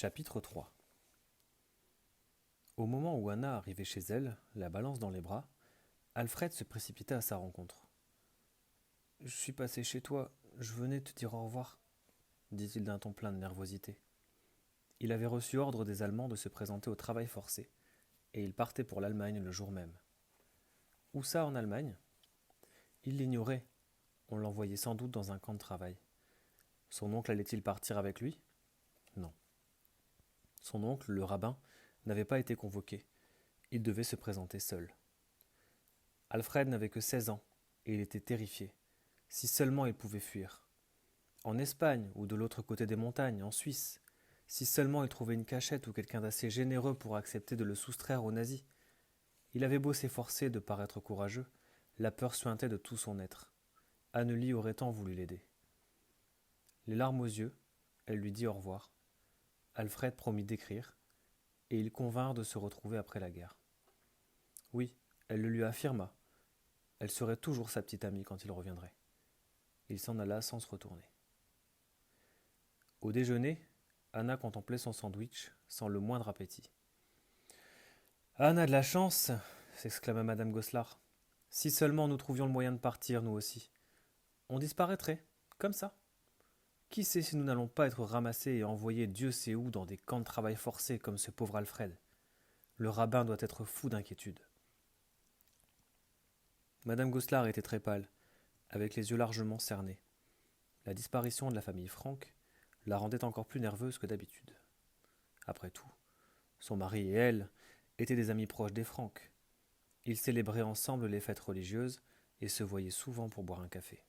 Chapitre 3. Au moment où Anna arrivait chez elle, la balance dans les bras, Alfred se précipita à sa rencontre. « Je suis passé chez toi, je venais te dire au revoir », dit-il d'un ton plein de nervosité. Il avait reçu ordre des Allemands de se présenter au travail forcé, et il partait pour l'Allemagne le jour même. Où ça en Allemagne ? Il l'ignorait, on l'envoyait sans doute dans un camp de travail. Son oncle allait-il partir avec lui ? Non. Son oncle, le rabbin, n'avait pas été convoqué. Il devait se présenter seul. Alfred n'avait que 16 ans, et il était terrifié. Si seulement il pouvait fuir. En Espagne, ou de l'autre côté des montagnes, en Suisse. Si seulement il trouvait une cachette ou quelqu'un d'assez généreux pour accepter de le soustraire aux nazis. Il avait beau s'efforcer de paraître courageux, la peur suintait de tout son être. Annelie aurait tant voulu l'aider. Les larmes aux yeux, elle lui dit au revoir. Alfred promit d'écrire, et ils convinrent de se retrouver après la guerre. Oui, elle le lui affirma. Elle serait toujours sa petite amie quand il reviendrait. Il s'en alla sans se retourner. Au déjeuner, Anna contemplait son sandwich sans le moindre appétit. « Anna a de la chance !» s'exclama madame Gosselin. « Si seulement nous trouvions le moyen de partir, nous aussi. On disparaîtrait, comme ça. Qui sait si nous n'allons pas être ramassés et envoyés Dieu sait où dans des camps de travail forcés comme ce pauvre Alfred. Le rabbin doit être fou d'inquiétude. » Madame Gosselin était très pâle, avec les yeux largement cernés. La disparition de la famille Franck la rendait encore plus nerveuse que d'habitude. Après tout, son mari et elle étaient des amis proches des Franck. Ils célébraient ensemble les fêtes religieuses et se voyaient souvent pour boire un café.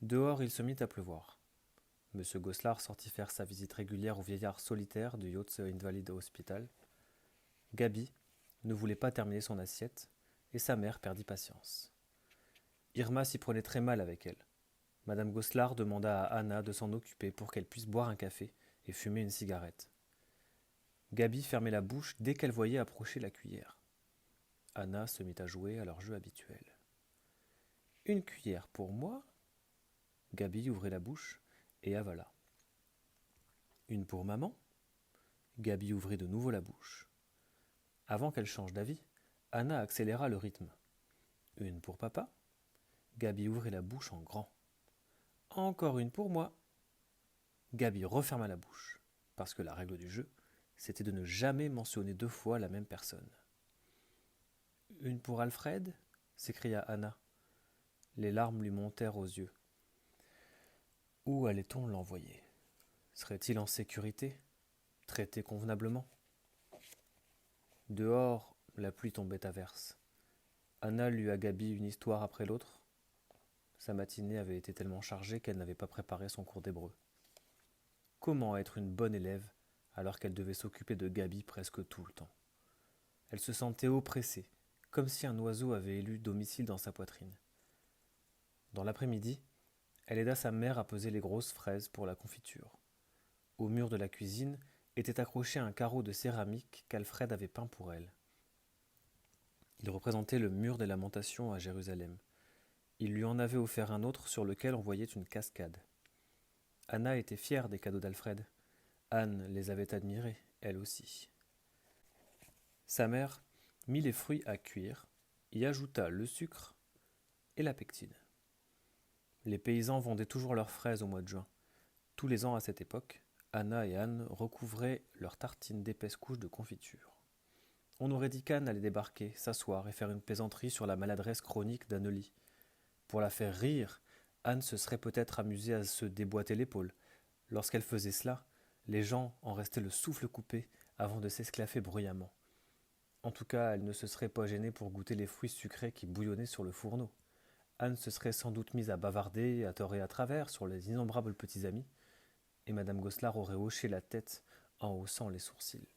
Dehors, il se mit à pleuvoir. M. Gosselin sortit faire sa visite régulière au vieillard solitaire du Yachts Invalid Hospital. Gaby ne voulait pas terminer son assiette et sa mère perdit patience. Irma s'y prenait très mal avec elle. Madame Gosselin demanda à Anna de s'en occuper pour qu'elle puisse boire un café et fumer une cigarette. Gaby fermait la bouche dès qu'elle voyait approcher la cuillère. Anna se mit à jouer à leur jeu habituel. « Une cuillère pour moi ?» Gaby ouvrit la bouche et avala. « Une pour maman ?» Gaby ouvrit de nouveau la bouche. Avant qu'elle change d'avis, Anna accéléra le rythme. « Une pour papa ?» Gaby ouvrit la bouche en grand. « Encore une pour moi !» Gaby referma la bouche, parce que la règle du jeu, c'était de ne jamais mentionner 2 fois la même personne. « Une pour Alfred ?» s'écria Anna. Les larmes lui montèrent aux yeux. Où allait-on l'envoyer ? Serait-il en sécurité ? Traité convenablement ? Dehors, la pluie tombait à verse. Anna lut à Gaby une histoire après l'autre. Sa matinée avait été tellement chargée qu'elle n'avait pas préparé son cours d'hébreu. Comment être une bonne élève alors qu'elle devait s'occuper de Gaby presque tout le temps ? Elle se sentait oppressée, comme si un oiseau avait élu domicile dans sa poitrine. Dans l'après-midi, elle aida sa mère à peser les grosses fraises pour la confiture. Au mur de la cuisine était accroché un carreau de céramique qu'Alfred avait peint pour elle. Il représentait le mur des lamentations à Jérusalem. Il lui en avait offert un autre sur lequel on voyait une cascade. Anna était fière des cadeaux d'Alfred. Anne les avait admirés, elle aussi. Sa mère mit les fruits à cuire, y ajouta le sucre et la pectine. Les paysans vendaient toujours leurs fraises au mois de juin. Tous les ans à cette époque, Anna et Anne recouvraient leurs tartines d'épaisses couches de confiture. On aurait dit qu'Anne allait débarquer, s'asseoir et faire une plaisanterie sur la maladresse chronique d'Annelie. Pour la faire rire, Anne se serait peut-être amusée à se déboîter l'épaule. Lorsqu'elle faisait cela, les gens en restaient le souffle coupé avant de s'esclaffer bruyamment. En tout cas, elle ne se serait pas gênée pour goûter les fruits sucrés qui bouillonnaient sur le fourneau. Anne se serait sans doute mise à bavarder, à tort et à travers sur les innombrables petits amis, et madame Gosselin aurait hoché la tête en haussant les sourcils.